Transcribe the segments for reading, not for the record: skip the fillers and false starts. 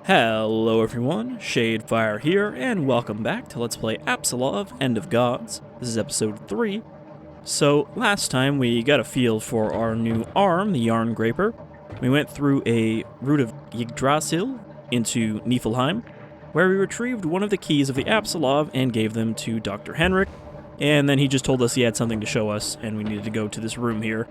Hello everyone, Shadefire here, and welcome back to Let's Play Apsulov, End of Gods. This is episode 3. So, last time we got a feel for our new arm, the Jarngreipr. We went through a route of Yggdrasil into Niflheim, where we retrieved one of the keys of the Apsulov and gave them to Dr. Henrik, and then he just told us he had something to show us, and we needed to go to this room here.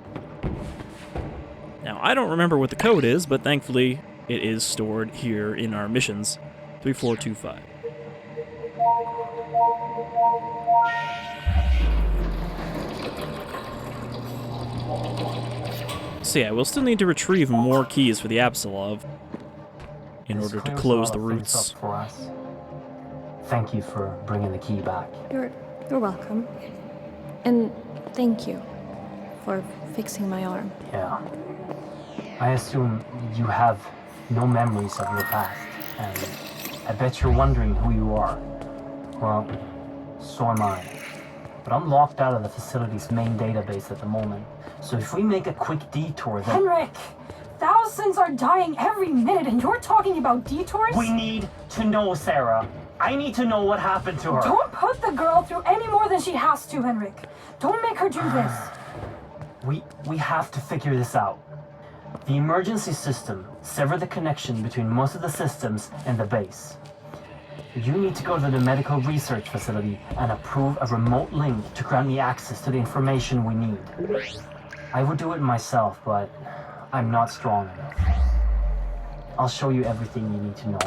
Now, I don't remember what the code is, but thankfully it is stored here in our missions. 3425. So yeah, we'll still need to retrieve more keys for the Apsulov in order to close the routes. For us. Thank you for bringing the key back. You're welcome. And thank you for fixing my arm. Yeah. I assume you have no memories of your past, and I bet you're wondering who you are. Well, so am I. But I'm locked out of the facility's main database at the moment, so if we make a quick detour then... Henrik! Thousands are dying every minute and you're talking about detours? We need to know, Sarah. I need to know what happened to her. Don't put the girl through any more than she has to, Henrik. Don't make her do this. We have to figure this out. The emergency system severed the connection between most of the systems and the base. You need to go to the medical research facility and approve a remote link to grant me access to the information we need. I would do it myself, but I'm not strong enough. I'll show you everything you need to know.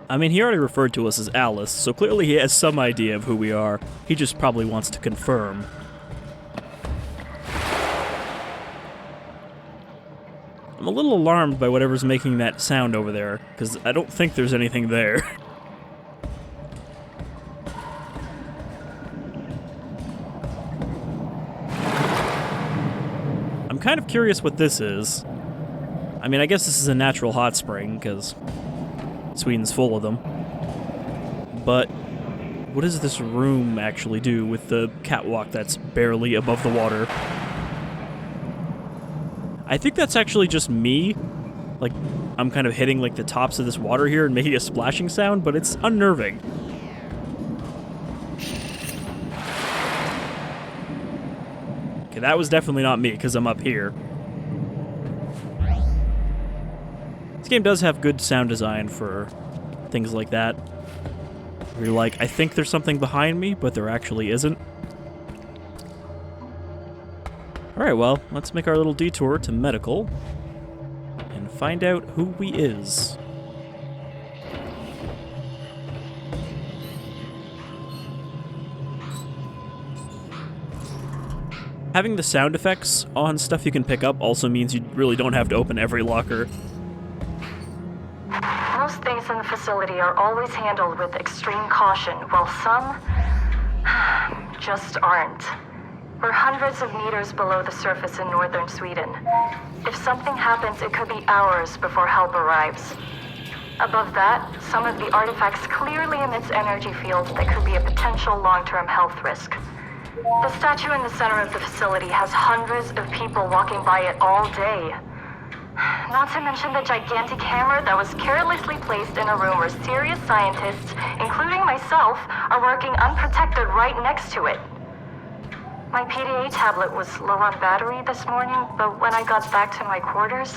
I mean, he already referred to us as Alice, so clearly he has some idea of who we are. He just probably wants to confirm. I'm a little alarmed by whatever's making that sound over there, because I don't think there's anything there. I'm kind of curious what this is. I mean, I guess this is a natural hot spring, because Sweden's full of them. But what does this room actually do with the catwalk that's barely above the water? I think that's actually just me. Like, I'm kind of hitting like the tops of this water here and making a splashing sound, but it's unnerving. Okay, that was definitely not me, because I'm up here. This game does have good sound design for things like that. Where you're like, I think there's something behind me, but there actually isn't. Alright, well, let's make our little detour to medical and find out who we is. Having the sound effects on stuff you can pick up also means you really don't have to open every locker. Most things in the facility are always handled with extreme caution, while some just aren't. We're hundreds of meters below the surface in northern Sweden. If something happens, it could be hours before help arrives. Above that, some of the artifacts clearly emits energy fields that could be a potential long-term health risk. The statue in the center of the facility has hundreds of people walking by it all day. Not to mention the gigantic hammer that was carelessly placed in a room where serious scientists, including myself, are working unprotected right next to it. My PDA tablet was low on battery this morning, but when I got back to my quarters,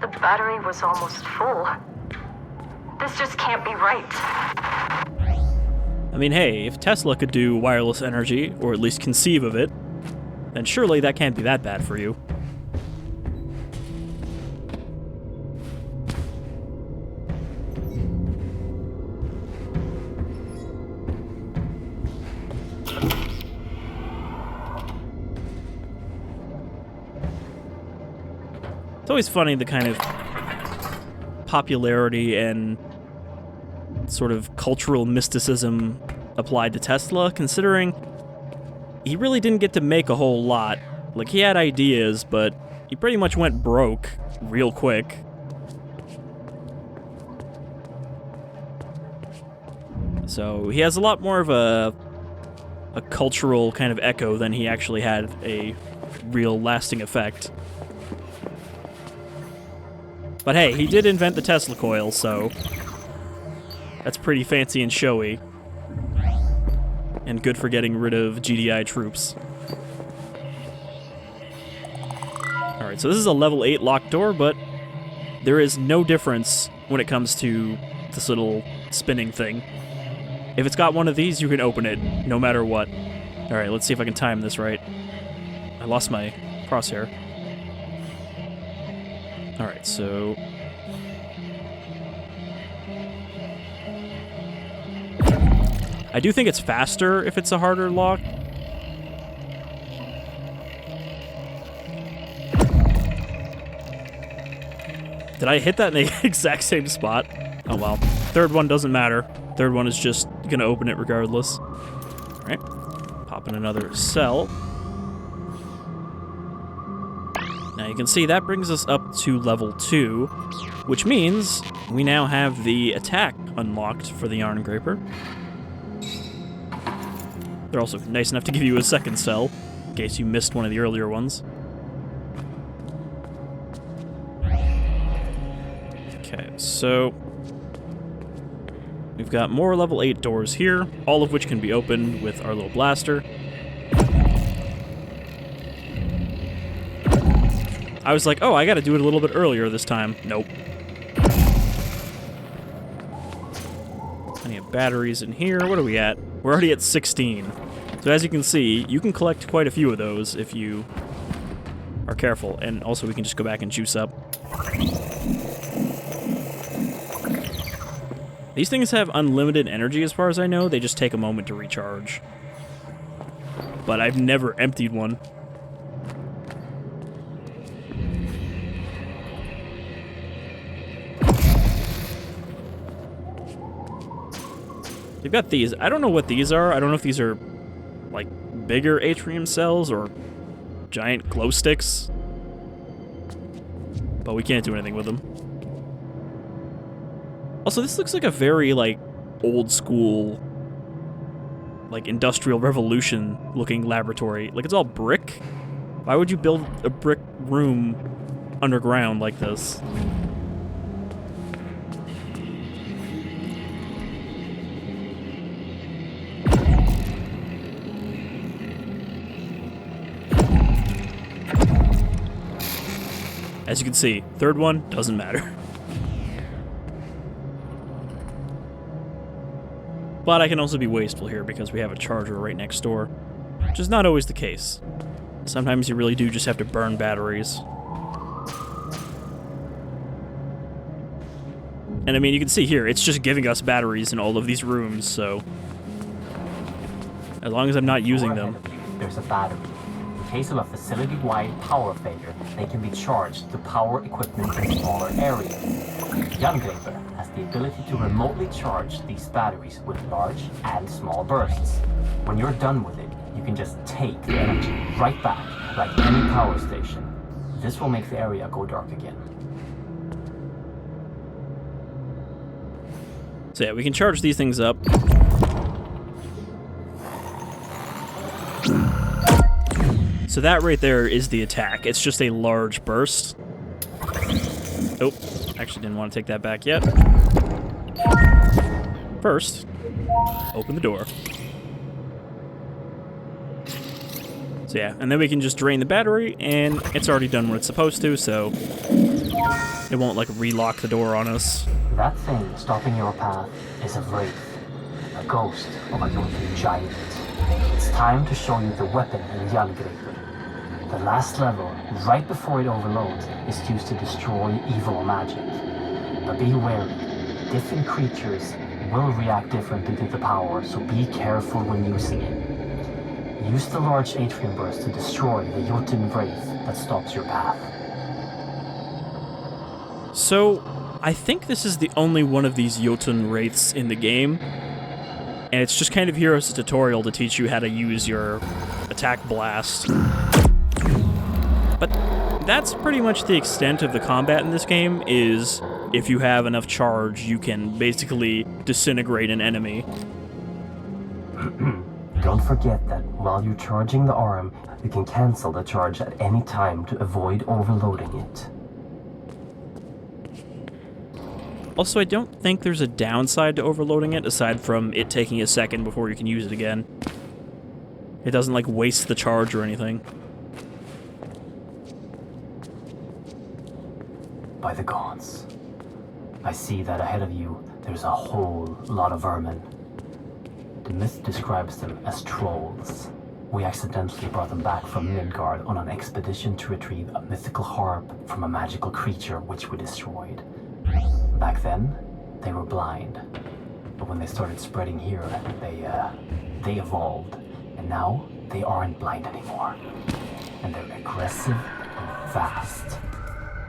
the battery was almost full. This just can't be right. I mean, hey, if Tesla could do wireless energy, or at least conceive of it, then surely that can't be that bad for you. It's always funny the kind of popularity and sort of cultural mysticism applied to Tesla, considering he really didn't get to make a whole lot. Like, he had ideas, but he pretty much went broke real quick. So he has a lot more of a cultural kind of echo than he actually had a real lasting effect. But hey, he did invent the Tesla coil, so that's pretty fancy and showy. And good for getting rid of GDI troops. Alright, so this is a level 8 locked door, but there is no difference when it comes to this little spinning thing. If it's got one of these, you can open it, no matter what. Alright, let's see if I can time this right. I lost my crosshair. Alright, so... I do think it's faster if it's a harder lock. Did I hit that in the exact same spot? Oh well. Third one doesn't matter. Third one is just gonna open it regardless. Alright. Pop in another cell. Now you can see that brings us up to level 2, which means we now have the attack unlocked for the Jarngreipr. They're also nice enough to give you a second cell, in case you missed one of the earlier ones. Okay, so we've got more level 8 doors here, all of which can be opened with our little blaster. I was like, oh, I gotta do it a little bit earlier this time. Nope. Plenty of batteries in here. What are we at? We're already at 16. So as you can see, you can collect quite a few of those if you are careful. And also we can just go back and juice up. These things have unlimited energy as far as I know. They just take a moment to recharge. But I've never emptied one. They've got these. I don't know what these are. I don't know if these are, like, bigger atrium cells or giant glow sticks. But we can't do anything with them. Also, this looks like a very, like, old school, like, Industrial Revolution looking laboratory. Like, it's all brick. Why would you build a brick room underground like this? As you can see, third one doesn't matter. But I can also be wasteful here because we have a charger right next door, which is not always the case. Sometimes you really do just have to burn batteries. And I mean, you can see here, it's just giving us batteries in all of these rooms, so as long as I'm not using them. There's a battery. In case of a facility-wide power failure, they can be charged to power equipment in smaller areas. Jarngreipr has the ability to remotely charge these batteries with large and small bursts. When you're done with it, you can just take the energy right back, like any power station. This will make the area go dark again. So yeah, we can charge these things up. So that right there is the attack. It's just a large burst. Oh, actually didn't want to take that back yet. First, open the door. So yeah, and then we can just drain the battery, and it's already done what it's supposed to, so it won't, like, relock the door on us. That thing stopping your path is a wraith, a ghost of a Jötunn giant. It's time to show you the weapon in Jarngreipr. The last level, right before it overloads, is used to destroy evil magic. But be wary, different creatures will react differently to the power, so be careful when using it. Use the large atrium burst to destroy the Jötunn wraith that stops your path. So, I think this is the only one of these Jötunn wraiths in the game, and it's just kind of here as a tutorial to teach you how to use your attack blast. But that's pretty much the extent of the combat in this game, is if you have enough charge, you can basically disintegrate an enemy. Don't forget that while you're charging the arm, you can cancel the charge at any time to avoid overloading it. Also, I don't think there's a downside to overloading it, aside from it taking a second before you can use it again. It doesn't, like, waste the charge or anything. By the gods, I see that ahead of you there's a whole lot of vermin. The myth describes them as trolls. We accidentally brought them back from Midgard on an expedition to retrieve a mythical harp from a magical creature which we destroyed. Back then, they were blind. But when they started spreading here, they evolved. And now, they aren't blind anymore. And they're aggressive and fast.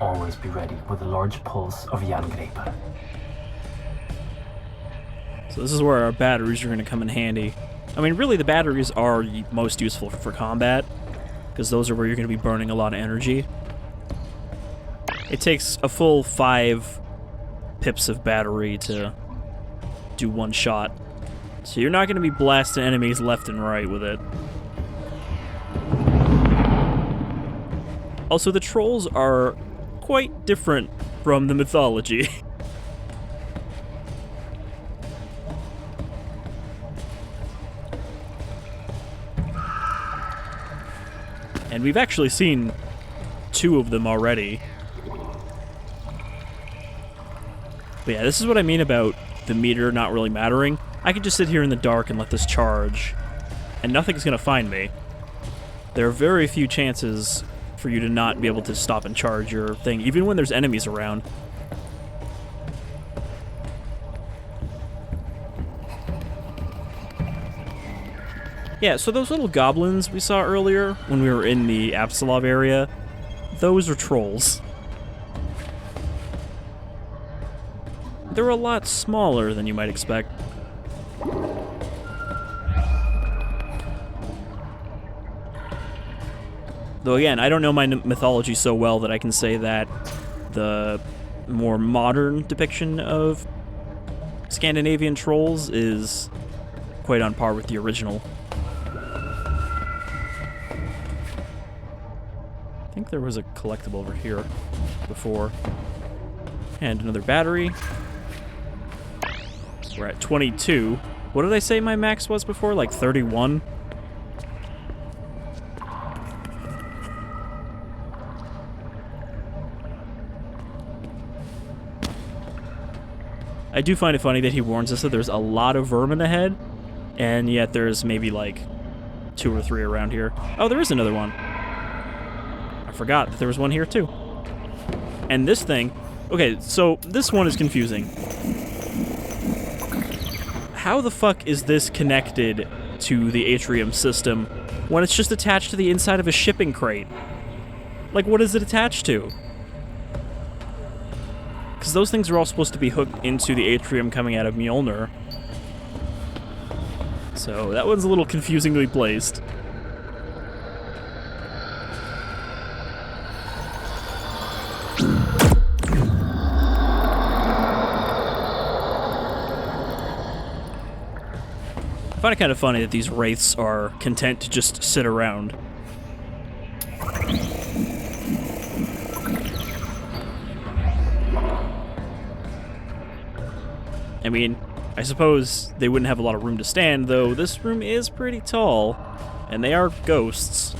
Always be ready with a large pulse of Jarngreipr. So this is where our batteries are going to come in handy. I mean, really, the batteries are most useful for combat, because those are where you're going to be burning a lot of energy. It takes a full 5 pips of battery to do one shot. So you're not going to be blasting enemies left and right with it. Also, the trolls are quite different from the mythology. And we've actually seen 2 of them already. But yeah, this is what I mean about the meter not really mattering. I can just sit here in the dark and let this charge, and nothing's gonna find me. There are very few chances for you to not be able to stop and charge your thing, even when there's enemies around. Yeah, so those little goblins we saw earlier when we were in the Apsulov area, those are trolls. They're a lot smaller than you might expect. Though again, I don't know my mythology so well that I can say that the more modern depiction of Scandinavian trolls is quite on par with the original. I think there was a collectible over here before. And another battery. We're at 22. What did I say my max was before? Like 31? I do find it funny that he warns us that there's a lot of vermin ahead, and yet there's maybe like 2 or 3 around here. Oh, there is another one. I forgot that there was one here too. And this thing... Okay, so this one is confusing. How the fuck is this connected to the Eitrium system when it's just attached to the inside of a shipping crate? Like, what is it attached to? Because those things are all supposed to be hooked into the Atrium coming out of Mjolnir. So that one's a little confusingly placed. I find it kind of funny that these wraiths are content to just sit around. I mean, I suppose they wouldn't have a lot of room to stand, though this room is pretty tall, and they are ghosts.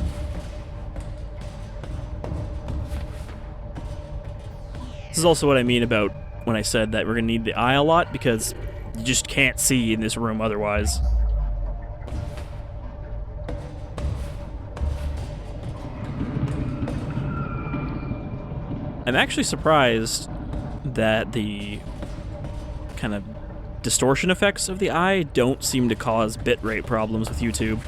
This is also what I mean about when I said that we're going to need the eye a lot, because you just can't see in this room otherwise. I'm actually surprised that the kind of distortion effects of the eye don't seem to cause bitrate problems with YouTube.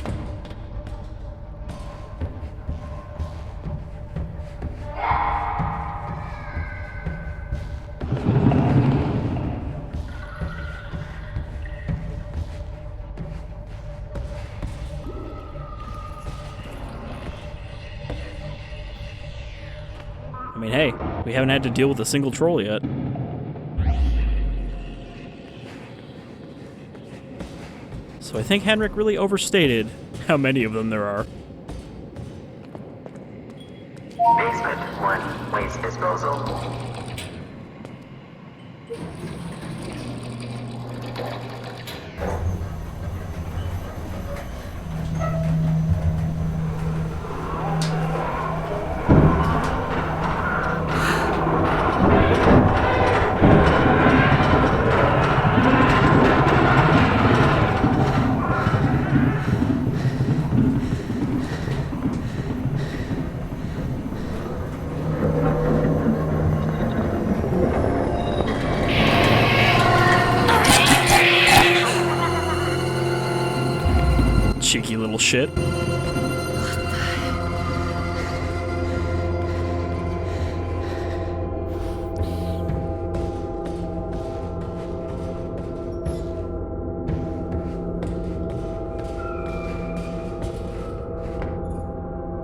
I mean, hey, we haven't had to deal with a single troll yet. So I think Henrik really overstated how many of them there are. Basement 1, waste disposal. shit.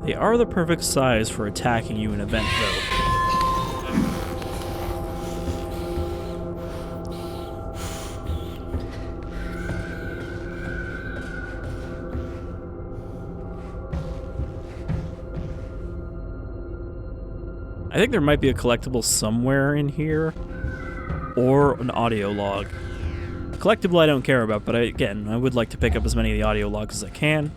They are the perfect size for attacking you in event, though. I think there might be a collectible somewhere in here, or an audio log. Collectible I don't care about, but again, I would like to pick up as many of the audio logs as I can.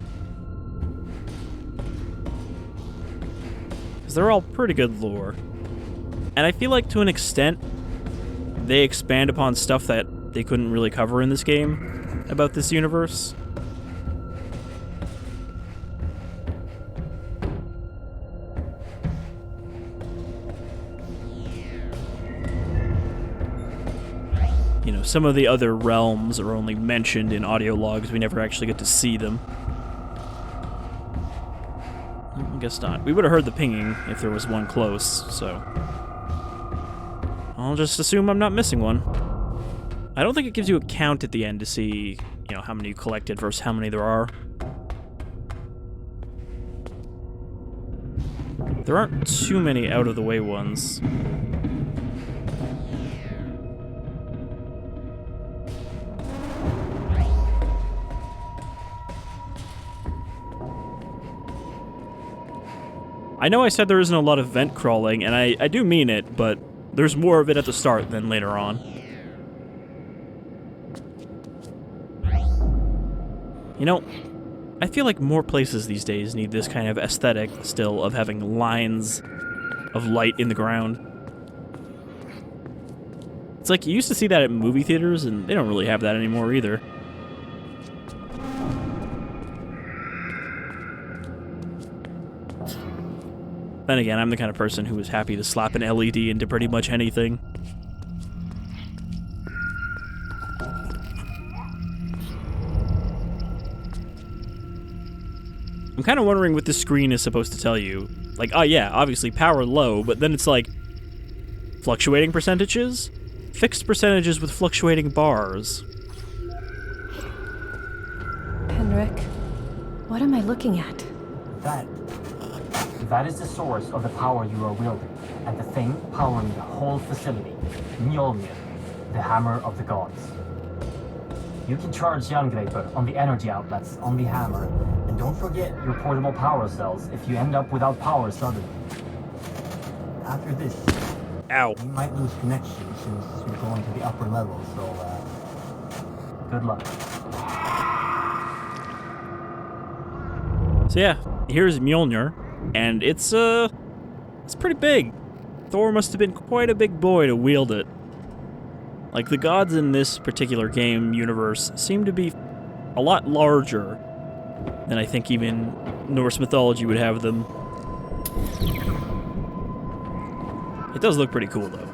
Because they're all pretty good lore. And I feel like to an extent, they expand upon stuff that they couldn't really cover in this game about this universe. You know, some of the other realms are only mentioned in audio logs. We never actually get to see them. I guess not. We would have heard the pinging if there was one close, so... I'll just assume I'm not missing one. I don't think it gives you a count at the end to see, you know, how many you collected versus how many there are. There aren't too many out-of-the-way ones. I know I said there isn't a lot of vent crawling, and I do mean it, but there's more of it at the start than later on. You know, I feel like more places these days need this kind of aesthetic still of having lines of light in the ground. It's like you used to see that at movie theaters, and they don't really have that anymore either. Then again, I'm the kind of person who is happy to slap an LED into pretty much anything. I'm kind of wondering what this screen is supposed to tell you. Like, oh yeah, obviously power low, but then it's like fluctuating percentages? Fixed percentages with fluctuating bars. Henrik, what am I looking at? That is the source of the power you are wielding, and the thing powering the whole facility, Mjolnir, the hammer of the gods. You can charge Jarngreipr on the energy outlets on the hammer, and don't forget your portable power cells if you end up without power suddenly. After this, Ow. you might lose connection since you're going to the upper level, so good luck. So yeah, here's Mjolnir. And it's pretty big. Thor must have been quite a big boy to wield it. Like, the gods in this particular game universe seem to be a lot larger than I think even Norse mythology would have them. It does look pretty cool, though.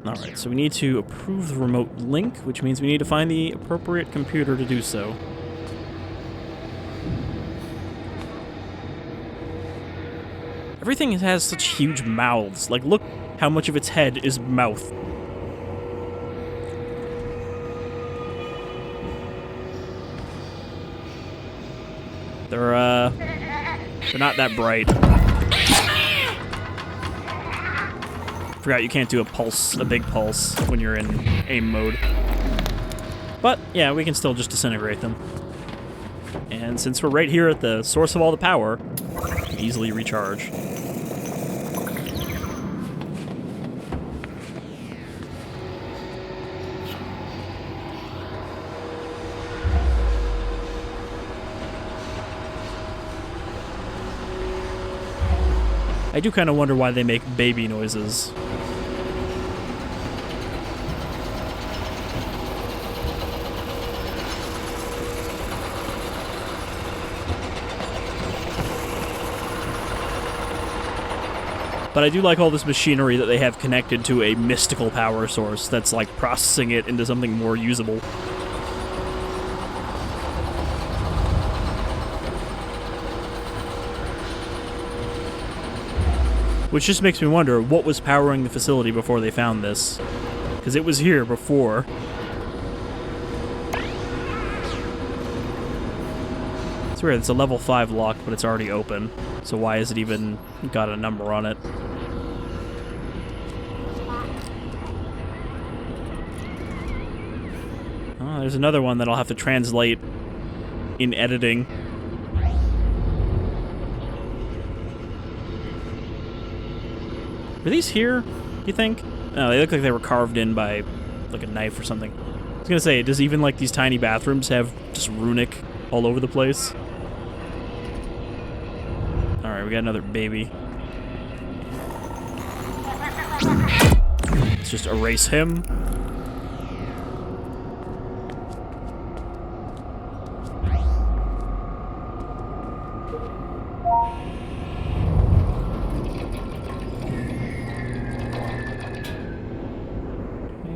Alright, so we need to approve the remote link, which means we need to find the appropriate computer to do so. Everything has such huge mouths. Like, look how much of its head is mouth. They're not that bright. Forgot you can't do a big pulse when you're in aim mode. But, yeah, we can still just disintegrate them. And since we're right here at the source of all the power, we can easily recharge. I do kind of wonder why they make baby noises. But I do like all this machinery that they have connected to a mystical power source that's like processing it into something more usable. Which just makes me wonder, what was powering the facility before they found this? Because it was here before. It's weird, it's a level 5 lock, but it's already open. So why has it even got a number on it? Oh, there's another one that I'll have to translate in editing. Were these here, you think? No, they look like they were carved in by, like, a knife or something. I was gonna say, does even, like, these tiny bathrooms have just runic all over the place? Alright, we got another baby. Let's just erase him.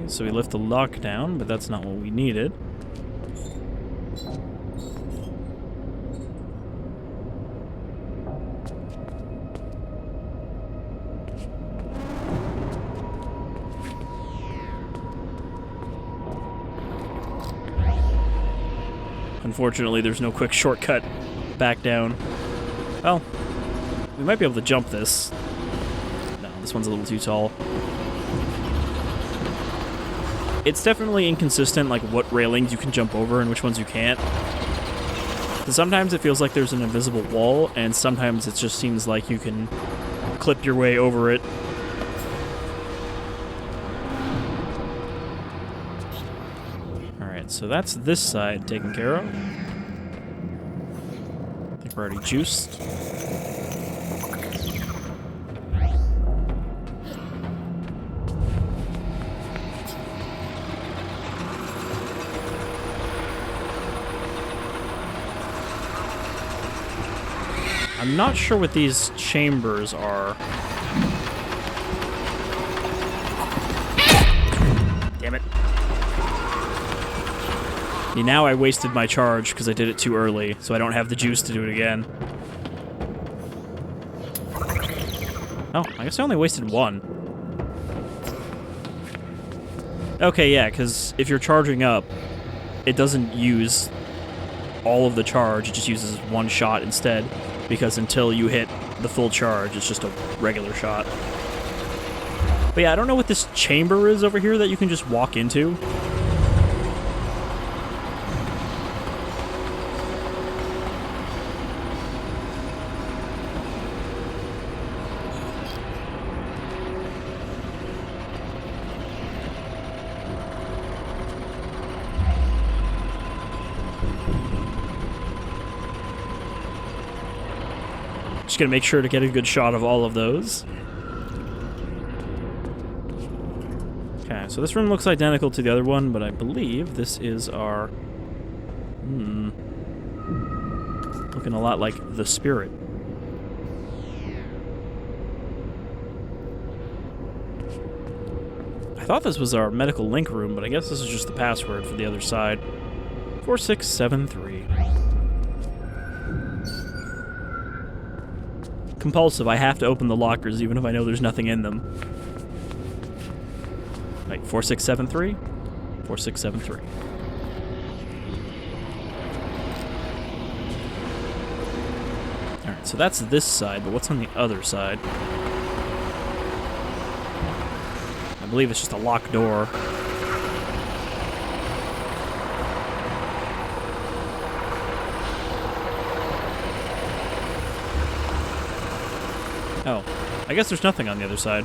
So we lift the lock down, but that's not what we needed. Unfortunately, there's no quick shortcut back down. Well, we might be able to jump this. No, this one's a little too tall. It's definitely inconsistent, like, what railings you can jump over and which ones you can't. Sometimes it feels like there's an invisible wall, and sometimes it just seems like you can clip your way over it. Alright, so that's this side taken care of. I think we're already juiced. I'm not sure what these chambers are. Damn it. See, now I wasted my charge because I did it too early, so I don't have the juice to do it again. Oh, I guess I only wasted one. Okay, yeah, because if you're charging up, it doesn't use all of the charge, it just uses one shot instead. Because until you hit the full charge, it's just a regular shot. But yeah, I don't know what this chamber is over here that you can just walk into. Just gonna make sure to get a good shot of all of those. Okay, so this room looks identical to the other one, but I believe this is our... looking a lot like the spirit. I thought this was our medical link room, but I guess this is just the password for the other side. 4673. Compulsive, I have to open the lockers even if I know there's nothing in them. Right, 4673? 4673. Alright, so that's this side, but what's on the other side? I believe it's just a locked door. Oh, I guess there's nothing on the other side.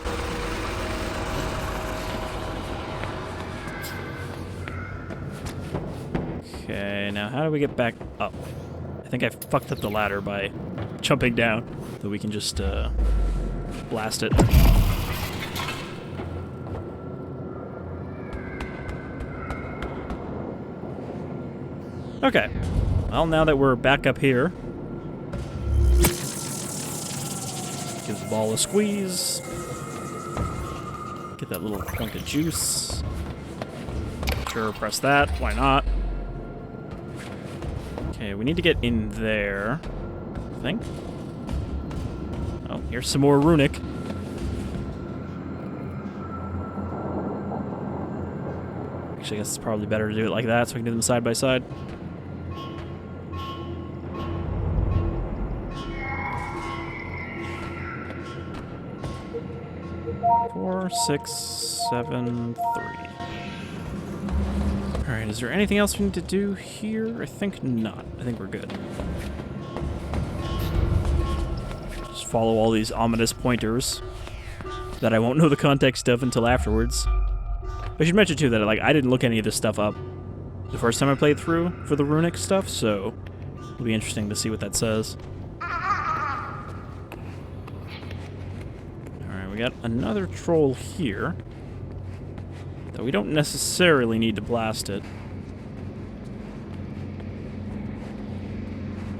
Okay, now how do we get back up? I think I fucked up the ladder by jumping down, so we can just blast it. Okay, well, now that we're back up here, Give the ball a squeeze. Get that little point of juice. Sure, press that. Why not? Okay, we need to get in there, I think. Oh, here's some more runic. Actually, I guess it's probably better to do it like that so we can do them side by side. 4, 6, 7, 3. Alright, is there anything else we need to do here? I think not. I think we're good. Just follow all these ominous pointers that I won't know the context of until afterwards. I should mention too that I didn't look any of this stuff up the first time I played through for the runic stuff, so it'll be interesting to see what that says. Alright, we got another troll here. Though we don't necessarily need to blast it,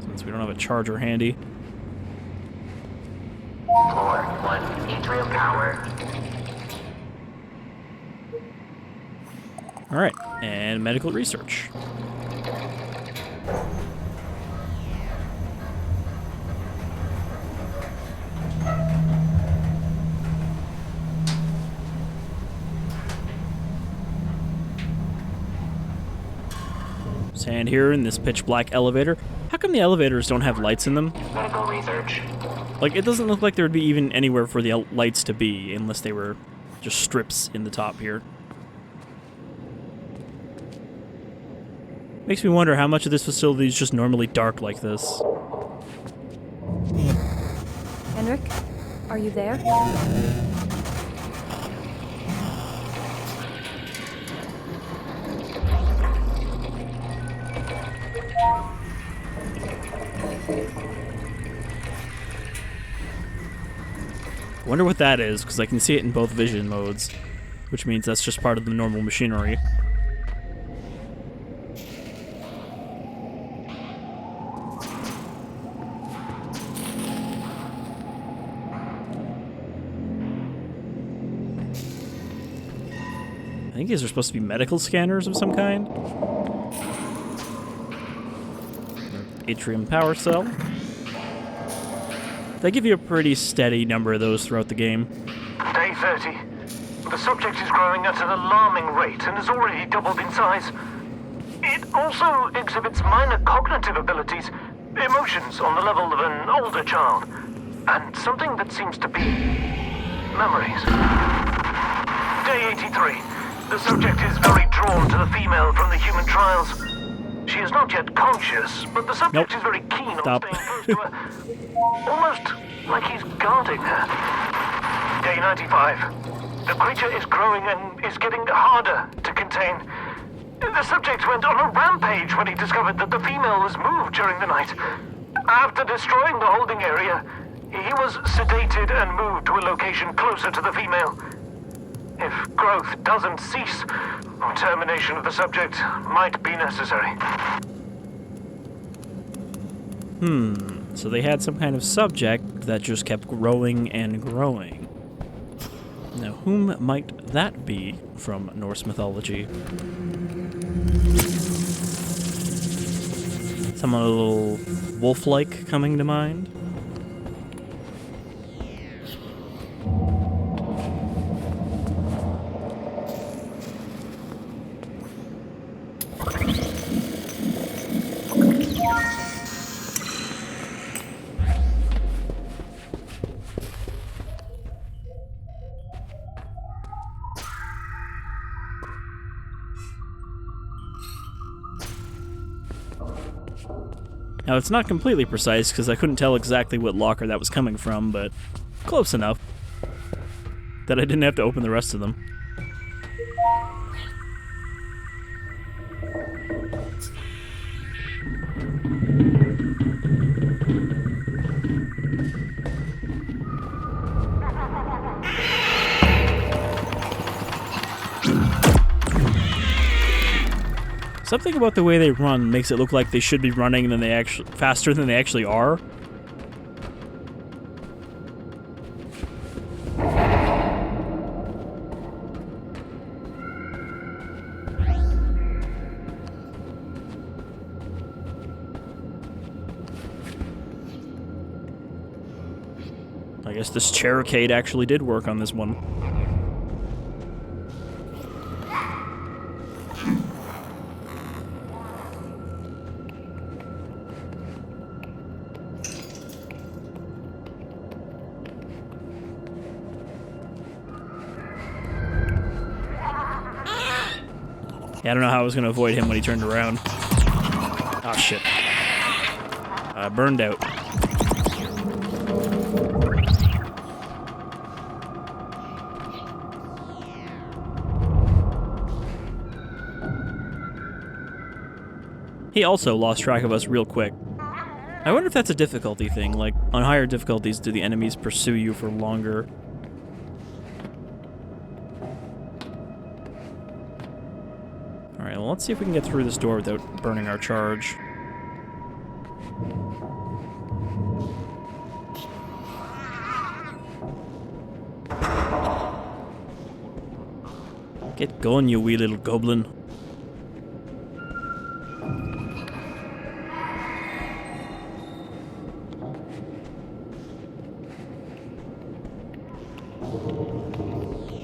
since we don't have a charger handy. Floor 1, Eitrium Power. Alright, and medical research. Stand here in this pitch black elevator. How come the elevators don't have lights in them? Medical research. It doesn't look like there would be even anywhere for the lights to be unless they were just strips in the top here. Makes me wonder how much of this facility is just normally dark like this. Henrik, are you there? Wonder what that is, because I can see it in both vision modes, which means that's just part of the normal machinery. I think these are supposed to be medical scanners of some kind. Atrium Power Cell. They give you a pretty steady number of those throughout the game. Day 30. The subject is growing at an alarming rate and has already doubled in size. It also exhibits minor cognitive abilities, emotions on the level of an older child, and something that seems to be memories. Day 83. The subject is very drawn to the female from the human trials. She is not yet conscious, but the subject is very keen on staying close to her. Almost like he's guarding her. Day 95. The creature is growing and is getting harder to contain. The subject went on a rampage when he discovered that the female was moved during the night. After destroying the holding area, he was sedated and moved to a location closer to the female. If growth doesn't cease, termination of the subject might be necessary. So they had some kind of subject that just kept growing and growing. Now, whom might that be from Norse mythology? Someone a little wolf-like coming to mind? Now, it's not completely precise because I couldn't tell exactly what locker that was coming from, but close enough that I didn't have to open the rest of them. Something about the way they run makes it look like they should be running faster than they actually are. I guess this Cherokade actually did work on this one. Yeah, I don't know how I was going to avoid him when he turned around. Oh, shit. Burned out. He also lost track of us real quick. I wonder if that's a difficulty thing. Like, on higher difficulties, do the enemies pursue you for longer? Alright, well, let's see if we can get through this door without burning our charge. Get going, you wee little goblin.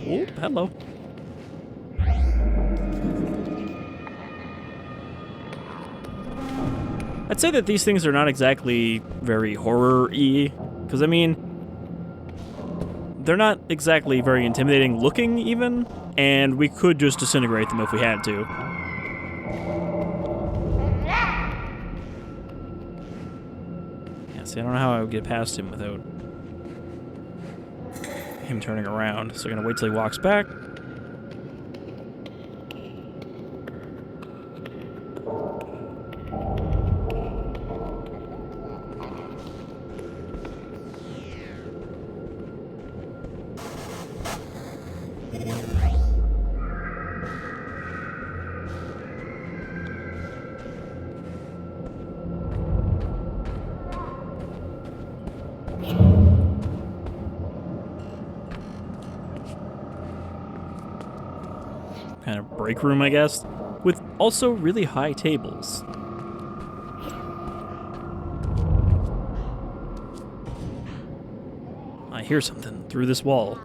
Oh, hello. I'd say that these things are not exactly very horror-y, because, I mean, they're not exactly very intimidating looking, even, and we could just disintegrate them if we had to. Yeah, see, I don't know how I would get past him without him turning around, so I'm gonna wait till he walks back. Kind of break room, I guess, with also really high tables. I hear something through this wall.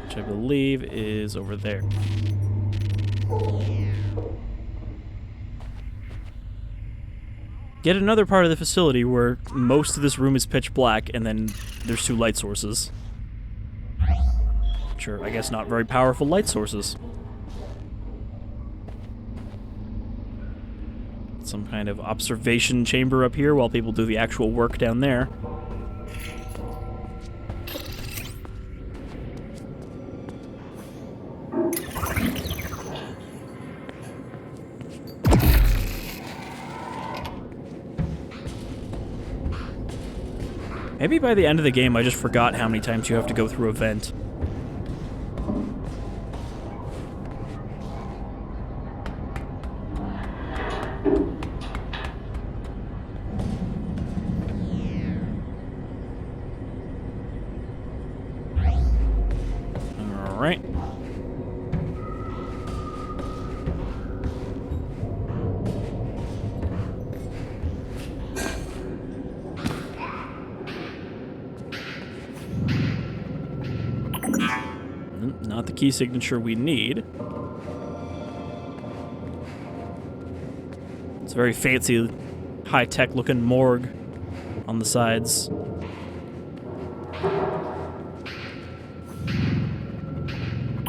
Which I believe is over there. Yet another part of the facility where most of this room is pitch black, and then there's 2 light sources. Sure, I guess not very powerful light sources. Some kind of observation chamber up here while people do the actual work down there. Maybe by the end of the game, I just forgot how many times you have to go through a vent. All right. Not the key signature we need. It's a very fancy, high-tech looking morgue on the sides.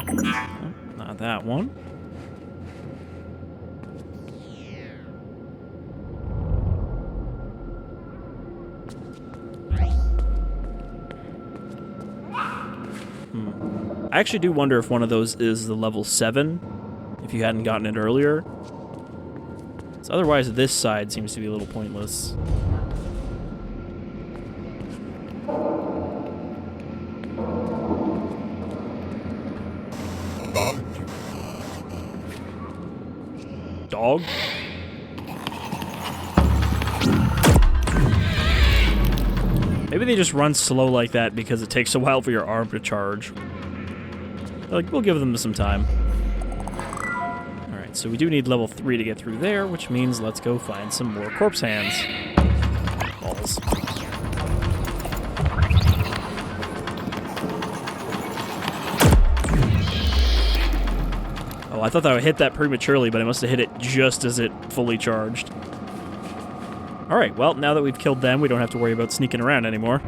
Oh, not that one. I actually do wonder if one of those is the level 7, if you hadn't gotten it earlier. So otherwise, this side seems to be a little pointless. Dog? Maybe they just run slow like that because it takes a while for your arm to charge. Like, we'll give them some time. Alright, so we do need level 3 to get through there, which means let's go find some more corpse hands. Balls. Oh, I thought that I would hit that prematurely, but I must have hit it just as it fully charged. Alright, well, now that we've killed them, we don't have to worry about sneaking around anymore.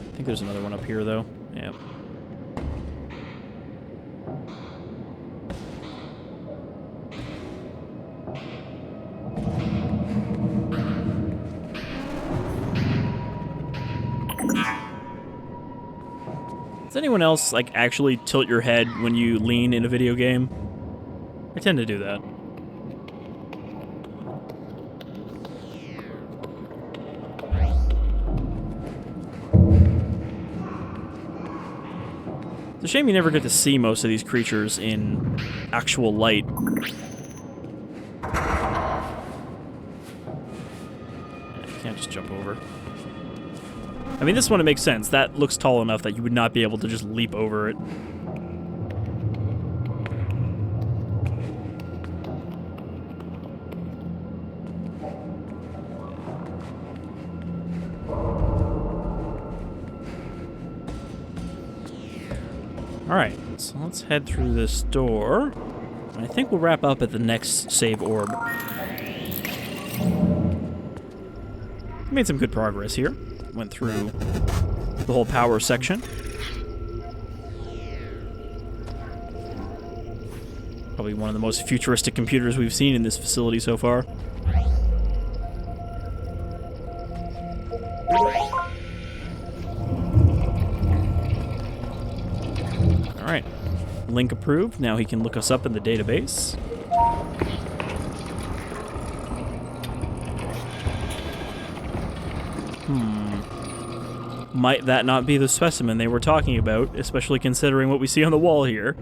I think there's another one up here, though. Yeah. Does anyone else, like, actually tilt your head when you lean in a video game? I tend to do that. It's a shame you never get to see most of these creatures in actual light. You can't just jump over. I mean, this one, it makes sense. That looks tall enough that you would not be able to just leap over it. Alright, so let's head through this door. I think we'll wrap up at the next save orb. Made some good progress here. Went through the whole power section. Probably one of the most futuristic computers we've seen in this facility so far. Alright. Link approved. Now he can look us up in the database. Might that not be the specimen they were talking about, especially considering what we see on the wall here?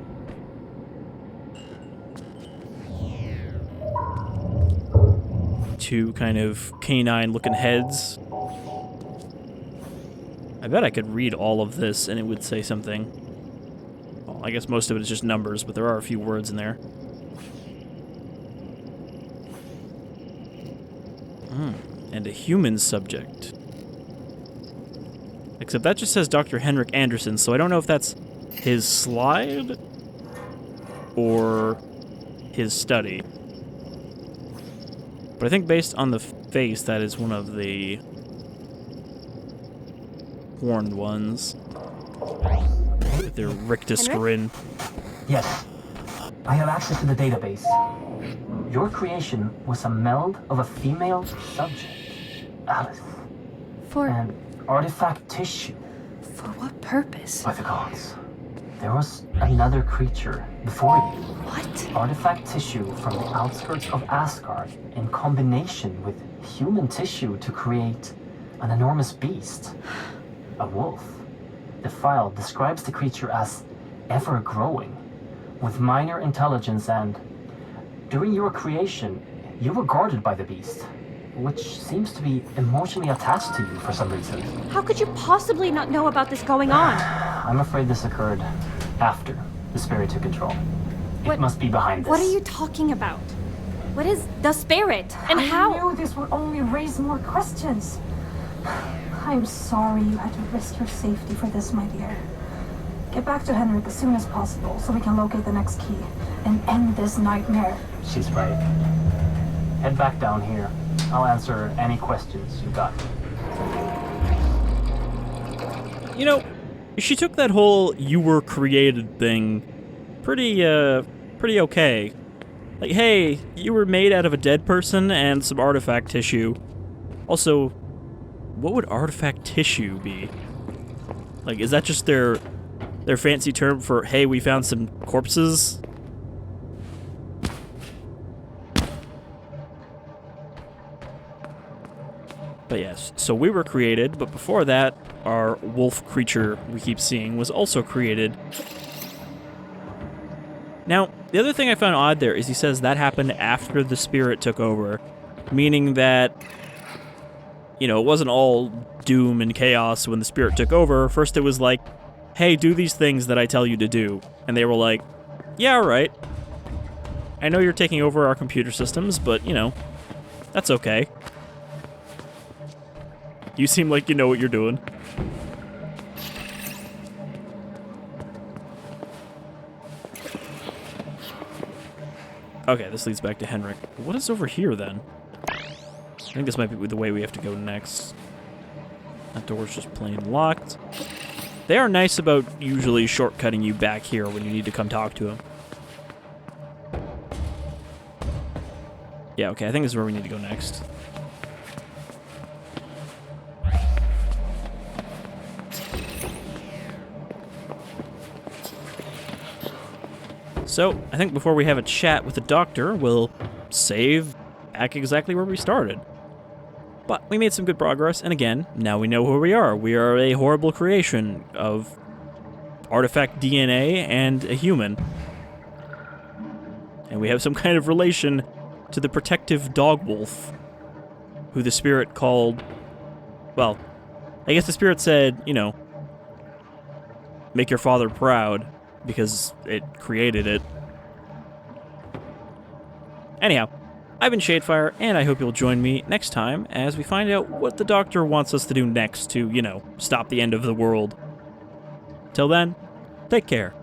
Two kind of canine-looking heads. I bet I could read all of this and it would say something. Well, I guess most of it is just numbers, but there are a few words in there. And a human subject. Except that just says Dr. Henrik Anderson, so I don't know if that's his slide or his study. But I think based on the face, that is one of the horned ones. With their rictus grin. Yes. I have access to the database. Your creation was a meld of a female subject, Alice, and artifact tissue. For what purpose? By the gods. There was another creature before you. What? Artifact tissue from the outskirts of Asgard in combination with human tissue to create an enormous beast. A wolf. The file describes the creature as ever-growing, with minor intelligence, and during your creation, you were guarded by the beast, which seems to be emotionally attached to you for some reason. How could you possibly not know about this going on? I'm afraid this occurred after the spirit took control. It must be behind this. What are you talking about? What is the spirit, and how? I knew this would only raise more questions. I'm sorry you had to risk your safety for this, my dear. Get back to Henrik as soon as possible so we can locate the next key and end this nightmare. She's right. Head back down here. I'll answer any questions you got. You know, she took that whole "you were created" thing pretty okay. Like, hey, you were made out of a dead person and some artifact tissue. Also, what would artifact tissue be? Like, is that just their fancy term for, hey, we found some corpses? But yes, so we were created, but before that, our wolf creature we keep seeing was also created. Now, the other thing I found odd there is he says that happened after the spirit took over, meaning that, you know, it wasn't all doom and chaos when the spirit took over. First it was like hey, do these things that I tell you to do. And they were like, yeah, all right. I know you're taking over our computer systems, but, you know, that's okay. You seem like you know what you're doing. Okay, this leads back to Henrik. What is over here, then? I think this might be the way we have to go next. That door's just plain locked. They are nice about usually shortcutting you back here when you need to come talk to him. Yeah, okay, I think this is where we need to go next. So, I think before we have a chat with the doctor, we'll save back exactly where we started. But we made some good progress, and again, now we know who we are. We are a horrible creation of artifact DNA and a human. And we have some kind of relation to the protective dog wolf, who the spirit called, well, I guess the spirit said, you know, make your father proud, because it created it. Anyhow, I've been Shadefire, and I hope you'll join me next time as we find out what the doctor wants us to do next to, you know, stop the end of the world. Till then, take care.